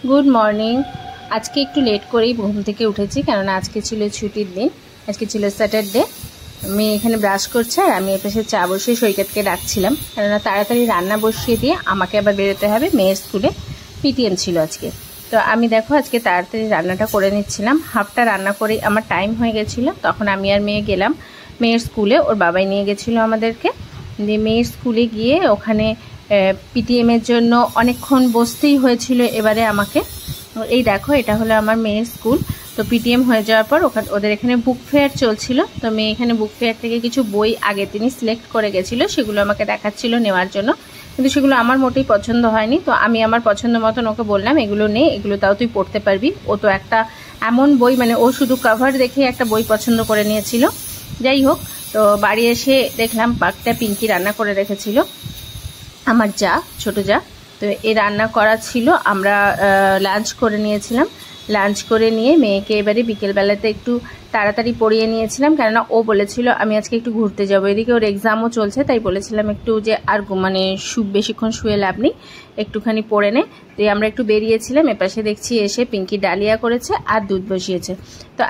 Good morning. आज के एकटू लेट करेई घुम थेके उठेছি কারণ আজকে ছিল ছুটির দিন। আজকে ছিল স্যাটারডে। মেয়ে এখানে ব্রাশ করছে আর আমি এপাশে চা বসিয়ে সৈকতকে ডাকছিলাম কারণ তাড়াতাড়ি রান্না বসিয়ে দিয়ে আমাকে আবার বেরোতে হবে মেয়ের স্কুলে। পিটিএম ছিল আজকে, তো আমি দেখো আজকে তাড়াতাড়ি রান্নাটা করে নিচ্ছিলাম। হাফটা রান্না করে আমার টাইম হয়ে গেছিলো, তখন আমি আর মেয়ে গেলাম মেয়ের স্কুলে। ওর বাবাই নিয়ে গেছিলো আমাদেরকে। দিয়ে মেয়ের স্কুলে গিয়ে ওখানে পিটিএম এর জন্য অনেকক্ষণ বসতেই হয়েছিল। এবারে আমাকে এই দেখো, এটা হলো আমার মেয়ের স্কুল। তো পিটিএম হয়ে যাওয়ার পর ওদের এখানে বুক ফেয়ার চলছিল। তো মেয়ে এখানে বুক ফেয়ার থেকে কিছু বই আগে তিনি সিলেক্ট করে গেছিলো, সেগুলো আমাকে দেখাচ্ছিল নেওয়ার জন্য, কিন্তু সেগুলো আমার মোটেই পছন্দ হয়নি। তো আমি আমার পছন্দ মতন ওকে বললাম এগুলো নে, এগুলো তাও তুই পড়তে পারবি। ও তো একটা এমন বই, মানে ও শুধু কভার দেখে একটা বই পছন্দ করে নিয়েছিল। যাই হোক, তো বাড়ি এসে দেখলাম পাকটা পিঙ্কি রান্না করে রেখেছিল, আমার যা, ছোট যা। তো এই রান্না করা ছিল, আমরা লাঞ্চ করে নিয়েছিলাম। লাঞ্চ করে নিয়ে মেয়েকে এবারে বিকেলবেলাতে একটু তাড়াতাড়ি পড়িয়ে নিয়েছিলাম, কেননা ও বলেছিল আমি আজকে একটু ঘুরতে যাবো। এদিকে ওর এক্সামও চলছে, তাই বলেছিলাম একটু যে আর মানে বেশিক্ষণ শুয়ে লাভ নেই, একটুখানি পড়ে নে। তো আমরা একটু বেরিয়েছিলাম। এপাশে দেখছি এসে পিঙ্কি ডালিয়া করেছে আর দুধ বসিয়েছে। তো